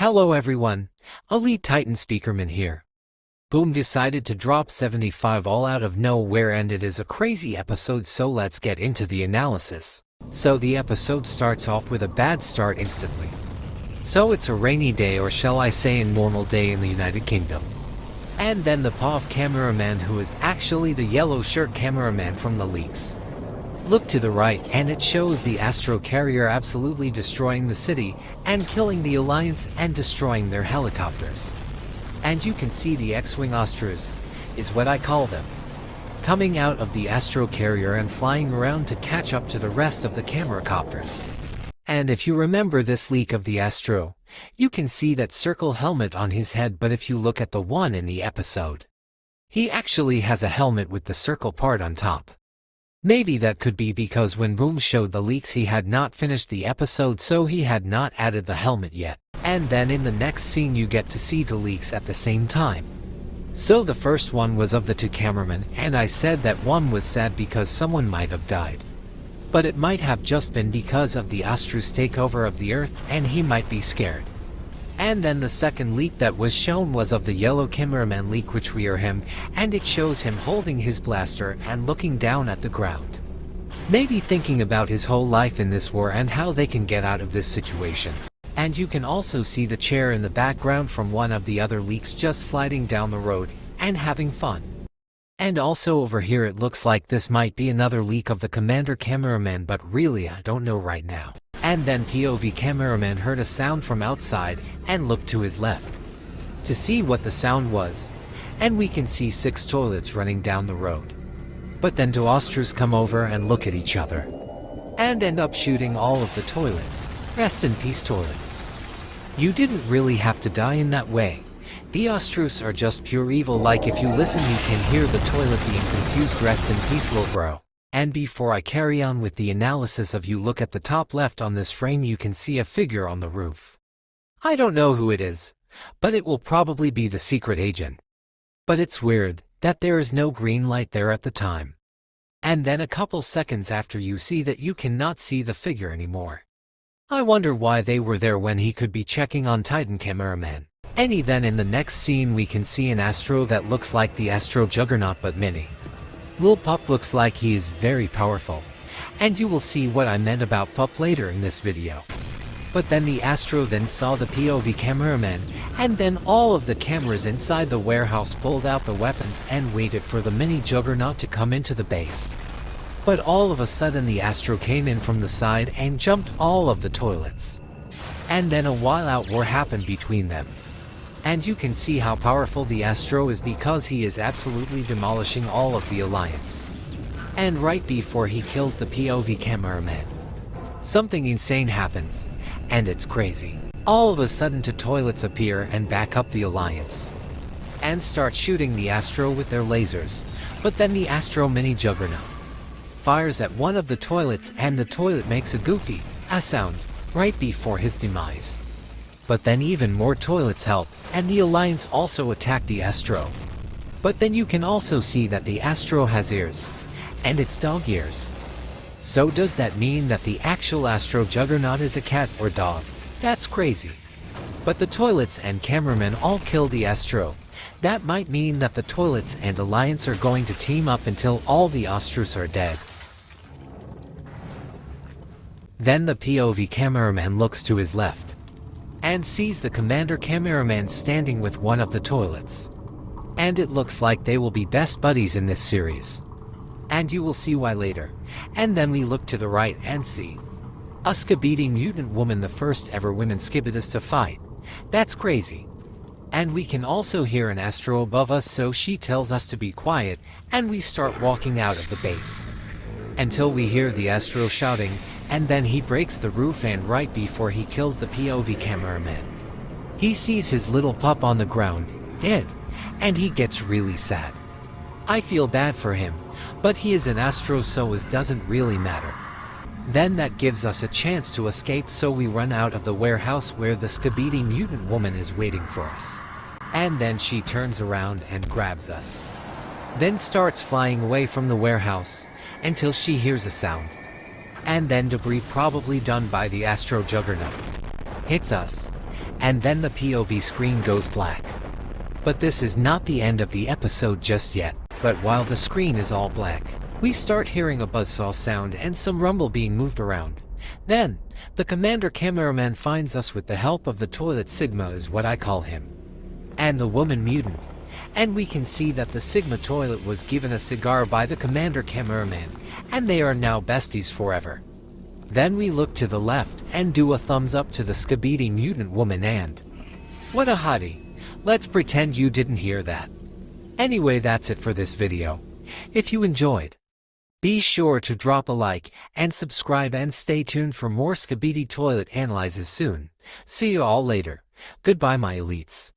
Hello everyone, Elite Titan Speakerman here. Boom decided to drop 75 all out of nowhere, and it is a crazy episode, so let's get into the analysis. So the episode starts off with a bad start instantly. So it's a rainy day, or shall I say a normal day in the United Kingdom. And then the POV cameraman, who is actually the yellow shirt cameraman from the leaks. Look to the right and it shows the Astro carrier absolutely destroying the city and killing the Alliance and destroying their helicopters. And you can see the X-Wing Astros, is what I call them, coming out of the Astro carrier and flying around to catch up to the rest of the cameracopters. And if you remember this leak of the Astro, you can see that circle helmet on his head, but if you look at the one in the episode, he actually has a helmet with the circle part on top. Maybe that could be because when Boom showed the leaks he had not finished the episode, so he had not added the helmet yet. And then in the next scene you get to see the leaks at the same time. So the first one was of the two cameramen, and I said that one was sad because someone might have died. But it might have just been because of the Astro's takeover of the Earth and he might be scared. And then the second leak that was shown was of the yellow cameraman leak, which we are him, and it shows him holding his blaster and looking down at the ground. Maybe thinking about his whole life in this war and how they can get out of this situation. And you can also see the chair in the background from one of the other leaks just sliding down the road and having fun. And also over here it looks like this might be another leak of the commander cameraman, but really I don't know right now. And then POV cameraman heard a sound from outside and looked to his left to see what the sound was, and we can see 6 toilets running down the road. But then two Astros come over and look at each other and end up shooting all of the toilets. Rest in peace, toilets. You didn't really have to die in that way. The Astros are just pure evil. Like if you listen you can hear the toilet being confused. Rest in peace, little bro. And before I carry on with the analysis of, you look at the top left on this frame, you can see a figure on the roof. I don't know who it is, but it will probably be the secret agent. But it's weird that there is no green light there at the time. And then a couple seconds after you see that you cannot see the figure anymore. I wonder why they were there when he could be checking on Titan cameraman. Then in the next scene we can see an Astro that looks like the Astro Juggernaut but mini. Lil Pup looks like he is very powerful, and you will see what I meant about Pup later in this video. But then the Astro then saw the POV cameraman, and then all of the cameras inside the warehouse pulled out the weapons and waited for the mini Juggernaut to come into the base. But all of a sudden the Astro came in from the side and jumped all of the toilets. And then a wild war happened between them. And you can see how powerful the Astro is because he is absolutely demolishing all of the Alliance. And right before he kills the POV cameraman, something insane happens, and it's crazy. All of a sudden two toilets appear and back up the Alliance and start shooting the Astro with their lasers. But then the Astro mini Juggernaut fires at one of the toilets and the toilet makes a goofy sound right before his demise. But then even more toilets help, and the Alliance also attack the Astro. But then you can also see that the Astro has ears, and it's dog ears. So does that mean that the actual Astro Juggernaut is a cat or dog? That's crazy. But the toilets and cameramen all kill the Astro. That might mean that the toilets and Alliance are going to team up until all the Astros are dead. Then the POV cameraman looks to his left and sees the commander cameraman standing with one of the toilets. And it looks like they will be best buddies in this series. And you will see why later. And then we look to the right and see a SKIBIDI mutant woman, the first ever women SKIBIDIs to fight. That's crazy. And we can also hear an Astro above us, so she tells us to be quiet, and we start walking out of the base. Until we hear the Astro shouting, and then he breaks the roof, and right before he kills the POV cameraman, he sees his little pup on the ground, dead, and he gets really sad. I feel bad for him, but he is an Astro, so it doesn't really matter. Then that gives us a chance to escape, so we run out of the warehouse where the SKIBIDI mutant woman is waiting for us. And then she turns around and grabs us. Then starts flying away from the warehouse until she hears a sound. And then debris, probably done by the Astro Juggernaut, hits us, and then the POV screen goes black. But this is not the end of the episode just yet. But while the screen is all black, we start hearing a buzzsaw sound and some rumble being moved around. Then, the commander cameraman finds us with the help of the toilet. Sigma is what I call him, and the woman mutant. And we can see that the Sigma toilet was given a cigar by the commander cameraman, and they are now besties forever. Then we look to the left and do a thumbs up to the SKIBIDI mutant woman, and what a hottie. Let's pretend you didn't hear that. Anyway, that's it for this video. If you enjoyed, be sure to drop a like and subscribe, and stay tuned for more SKIBIDI toilet analyses soon. See you all later. Goodbye, my elites.